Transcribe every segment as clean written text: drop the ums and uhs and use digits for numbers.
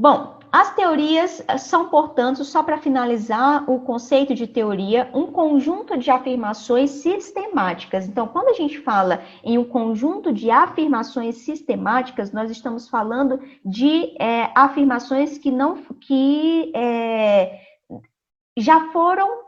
Bom, as teorias são, portanto, só para finalizar o conceito de teoria, um conjunto de afirmações sistemáticas. Então, quando a gente fala em um conjunto de afirmações sistemáticas, nós estamos falando de afirmações que já foram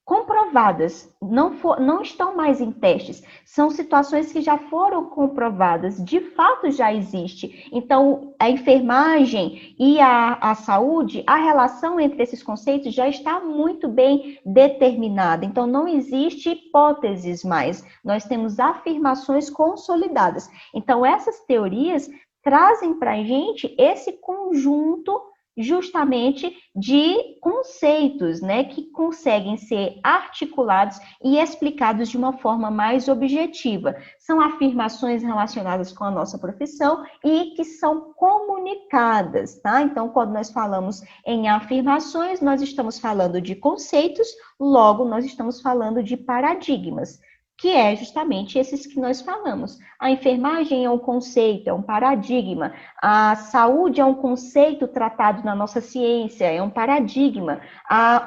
comprovadas, não estão mais em testes, são situações que já foram comprovadas, de fato já existe. Então, a enfermagem e a saúde, a relação entre esses conceitos já está muito bem determinada, então não existe hipóteses mais, nós temos afirmações consolidadas. Então, essas teorias trazem para a gente esse conjunto justamente de conceitos, né, que conseguem ser articulados e explicados de uma forma mais objetiva. São afirmações relacionadas com a nossa profissão e que são comunicadas, tá? Então, quando nós falamos em afirmações, nós estamos falando de conceitos, logo nós estamos falando de paradigmas, que é justamente esses que nós falamos. A enfermagem é um conceito, é um paradigma. A saúde é um conceito tratado na nossa ciência, é um paradigma.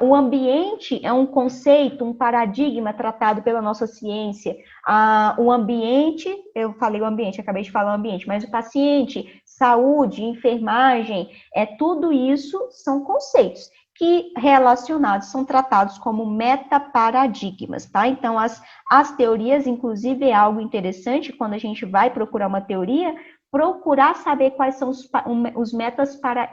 O ambiente é um conceito, um paradigma tratado pela nossa ciência. O ambiente, eu falei o ambiente, acabei de falar o ambiente, mas o paciente, saúde, enfermagem, tudo isso são conceitos que relacionados são tratados como metaparadigmas, tá? Então, as teorias, inclusive, é algo interessante quando a gente vai procurar uma teoria, procurar saber quais são os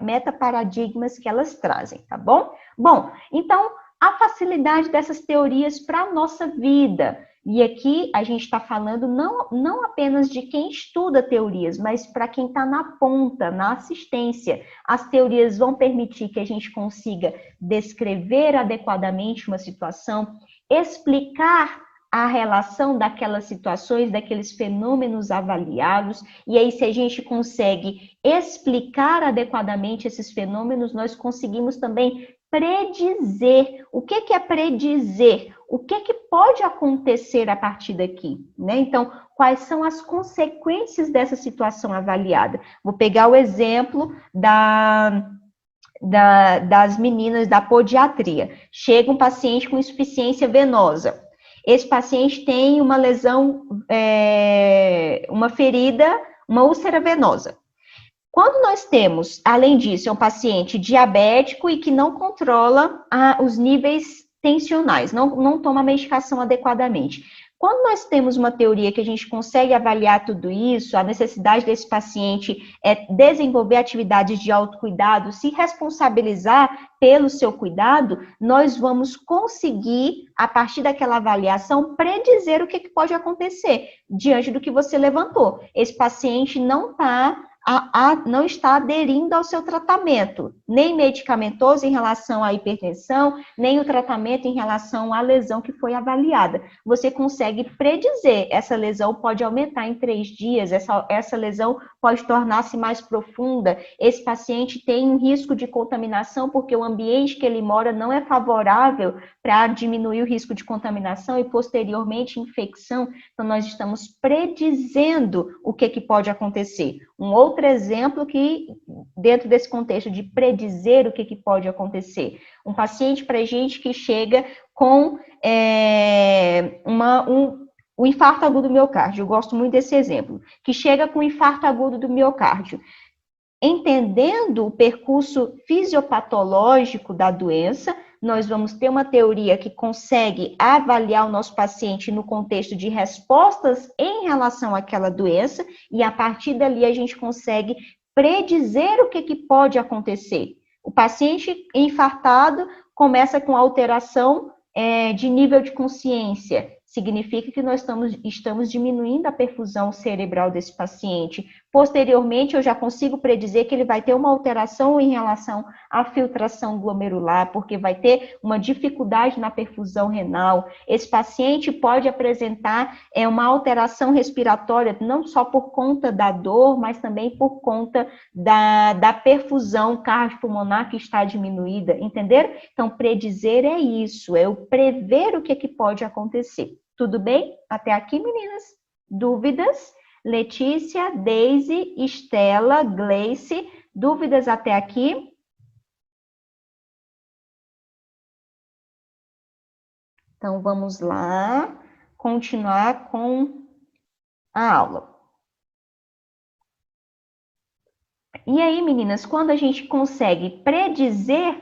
metaparadigmas que elas trazem, tá bom? Bom, então, a facilidade dessas teorias para a nossa vida. E aqui a gente está falando não apenas de quem estuda teorias, mas para quem está na ponta, na assistência. As teorias vão permitir que a gente consiga descrever adequadamente uma situação, explicar a relação daquelas situações, daqueles fenômenos avaliados, e aí se a gente consegue explicar adequadamente esses fenômenos, nós conseguimos também predizer. O que é predizer? O que pode acontecer a partir daqui, né? Então, quais são as consequências dessa situação avaliada? Vou pegar o exemplo das meninas da podiatria. Chega um paciente com insuficiência venosa. Esse paciente tem uma lesão, uma ferida, uma úlcera venosa. Quando nós temos, além disso, é um paciente diabético e que não controla os níveis tensionais, não toma a medicação adequadamente. Quando nós temos uma teoria que a gente consegue avaliar tudo isso, a necessidade desse paciente é desenvolver atividades de autocuidado, se responsabilizar pelo seu cuidado, nós vamos conseguir, a partir daquela avaliação, predizer o que pode acontecer diante do que você levantou. Esse paciente não está aderindo ao seu tratamento, nem medicamentoso em relação à hipertensão, nem o tratamento em relação à lesão que foi avaliada. Você consegue predizer, essa lesão pode aumentar em 3 dias, essa lesão pode tornar-se mais profunda, esse paciente tem um risco de contaminação porque o ambiente que ele mora não é favorável para diminuir o risco de contaminação e posteriormente infecção. Então, nós estamos predizendo o que pode acontecer. Um outro exemplo que, dentro desse contexto de predizer o que pode acontecer, um paciente para a gente que chega com o infarto agudo do miocárdio, eu gosto muito desse exemplo, que chega com infarto agudo do miocárdio, entendendo o percurso fisiopatológico da doença, nós vamos ter uma teoria que consegue avaliar o nosso paciente no contexto de respostas em relação àquela doença, e a partir dali a gente consegue predizer o que pode acontecer. O paciente infartado começa com alteração de nível de consciência, significa que nós estamos diminuindo a perfusão cerebral desse paciente. Posteriormente, eu já consigo predizer que ele vai ter uma alteração em relação à filtração glomerular, porque vai ter uma dificuldade na perfusão renal. Esse paciente pode apresentar uma alteração respiratória, não só por conta da dor, mas também por conta da perfusão cardiopulmonar que está diminuída, entenderam? Então, predizer é isso, é o prever o que pode acontecer. Tudo bem? Até aqui, meninas? Dúvidas? Letícia, Deise, Estela, Gleice, Dúvidas até aqui? Então, vamos lá, continuar com a aula. E aí, meninas, quando a gente consegue predizer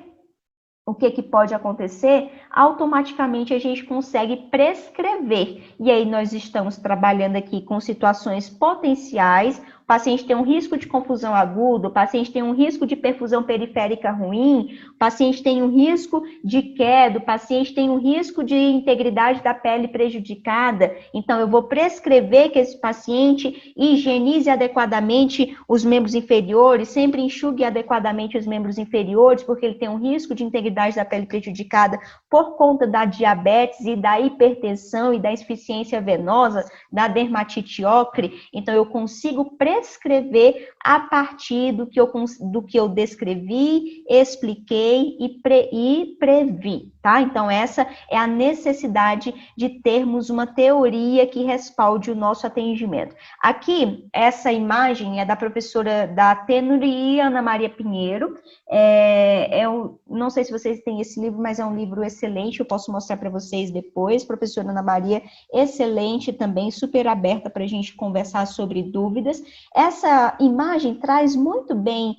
o que pode acontecer, automaticamente a gente consegue prescrever. E aí nós estamos trabalhando aqui com situações potenciais. O paciente tem um risco de confusão aguda, o paciente tem um risco de perfusão periférica ruim, o paciente tem um risco de queda, o paciente tem um risco de integridade da pele prejudicada. Então, eu vou prescrever que esse paciente higienize adequadamente os membros inferiores, sempre enxugue adequadamente os membros inferiores, porque ele tem um risco de integridade da pele prejudicada por conta da diabetes e da hipertensão e da insuficiência venosa, da dermatite ocre. Então, eu consigo prescrever a partir do que eu descrevi, expliquei e previ, tá? Então, essa é a necessidade de termos uma teoria que respalde o nosso atendimento. Aqui, essa imagem é da professora da Tenuri e Ana Maria Pinheiro. Não sei se vocês têm esse livro, mas é um livro excelente, eu posso mostrar para vocês depois. Professora Ana Maria, excelente também, super aberta para a gente conversar sobre dúvidas. Essa imagem traz muito bem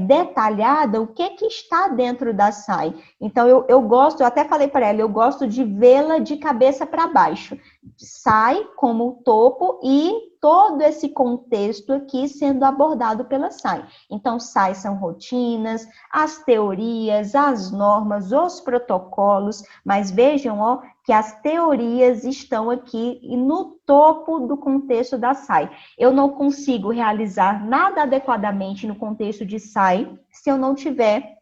detalhada o que está dentro da SAI. Então, eu gosto, eu até falei para ela, eu gosto de vê-la de cabeça para baixo. SAI como topo e todo esse contexto aqui sendo abordado pela SAI. Então, SAI são rotinas, as teorias, as normas, os protocolos, mas vejam, ó, que as teorias estão aqui no topo do contexto da SAI. Eu não consigo realizar nada adequadamente no contexto de SAI se eu não tiver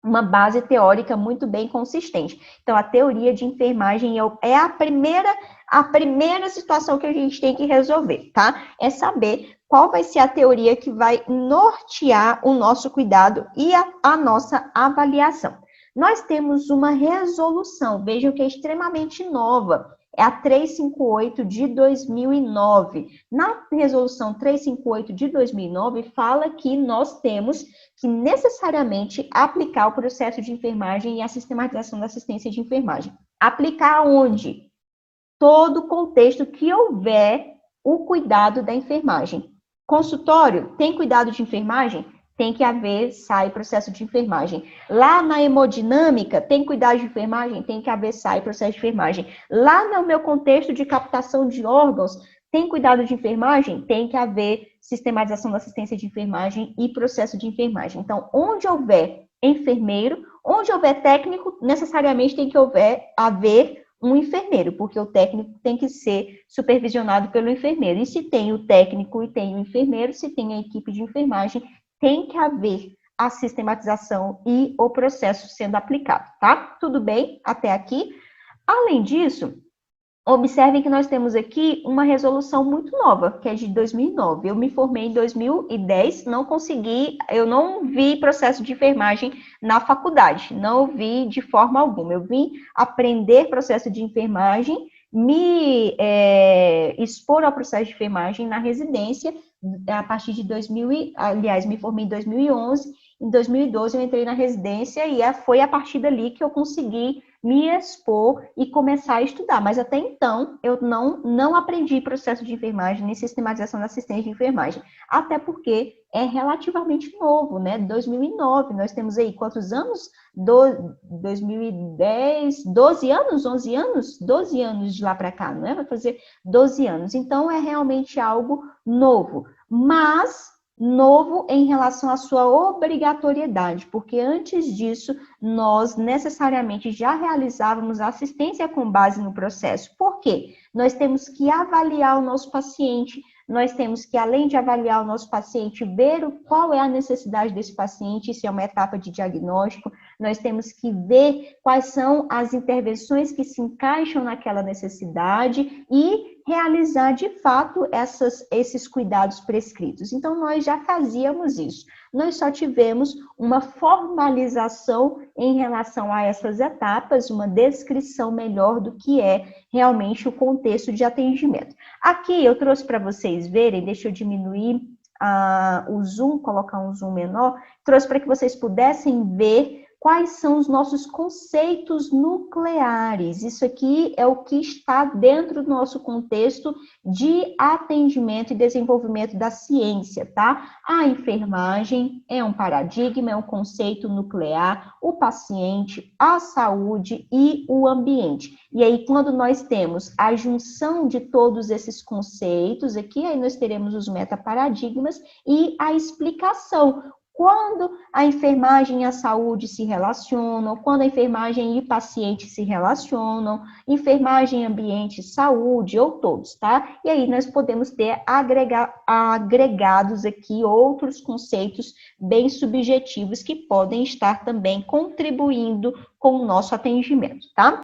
uma base teórica muito bem consistente. Então, a teoria de enfermagem é a primeira situação que a gente tem que resolver, tá? É saber qual vai ser a teoria que vai nortear o nosso cuidado e a nossa avaliação. Nós temos uma resolução, vejam que é extremamente nova, é a 358 de 2009. Na resolução 358 de 2009, fala que nós temos que necessariamente aplicar o processo de enfermagem e a sistematização da assistência de enfermagem. Aplicar onde? Todo o contexto que houver o cuidado da enfermagem. Consultório, tem cuidado de enfermagem? Tem que haver SAI, processo de enfermagem. Lá na hemodinâmica, tem cuidado de enfermagem? Tem que haver SAI, processo de enfermagem. Lá no meu contexto de captação de órgãos, tem cuidado de enfermagem? Tem que haver sistematização da assistência de enfermagem e processo de enfermagem. Então, onde houver enfermeiro, onde houver técnico, necessariamente tem que haver um enfermeiro, porque o técnico tem que ser supervisionado pelo enfermeiro. E se tem o técnico e tem o enfermeiro, se tem a equipe de enfermagem, tem que haver a sistematização e o processo sendo aplicado, tá? Tudo bem até aqui? Além disso, observem que nós temos aqui uma resolução muito nova, que é de 2009. Eu me formei em 2010, eu não vi processo de enfermagem na faculdade, não vi de forma alguma. Eu vim aprender processo de enfermagem, me expor ao processo de enfermagem na residência, a partir de me formei em 2011, em 2012 eu entrei na residência e foi a partir dali que eu consegui me expor e começar a estudar. Mas até então, eu não aprendi processo de enfermagem, nem sistematização da assistência de enfermagem. Até porque é relativamente novo, né? 2009, nós temos aí quantos anos? 2010, 12 anos, 11 anos? 12 anos de lá para cá, né? Vai fazer 12 anos. Então, é realmente algo novo. Mas novo em relação à sua obrigatoriedade, porque antes disso, nós necessariamente já realizávamos assistência com base no processo. Por quê? Nós temos que avaliar o nosso paciente, nós temos que, além de avaliar o nosso paciente, ver qual é a necessidade desse paciente, se é uma etapa de diagnóstico, nós temos que ver quais são as intervenções que se encaixam naquela necessidade e realizar, de fato, esses cuidados prescritos. Então, nós já fazíamos isso. Nós só tivemos uma formalização em relação a essas etapas, uma descrição melhor do que é realmente o contexto de atendimento. Aqui eu trouxe para vocês verem, deixa eu diminuir o zoom, colocar um zoom menor, trouxe para que vocês pudessem ver quais são os nossos conceitos nucleares. Isso aqui é o que está dentro do nosso contexto de atendimento e desenvolvimento da ciência, tá? A enfermagem é um paradigma, é um conceito nuclear, o paciente, a saúde e o ambiente. E aí, quando nós temos a junção de todos esses conceitos aqui, aí nós teremos os metaparadigmas e a explicação. Quando a enfermagem e a saúde se relacionam, quando a enfermagem e paciente se relacionam, enfermagem, ambiente, saúde, ou todos, tá? E aí nós podemos ter agregados aqui outros conceitos bem subjetivos que podem estar também contribuindo com o nosso atendimento, tá?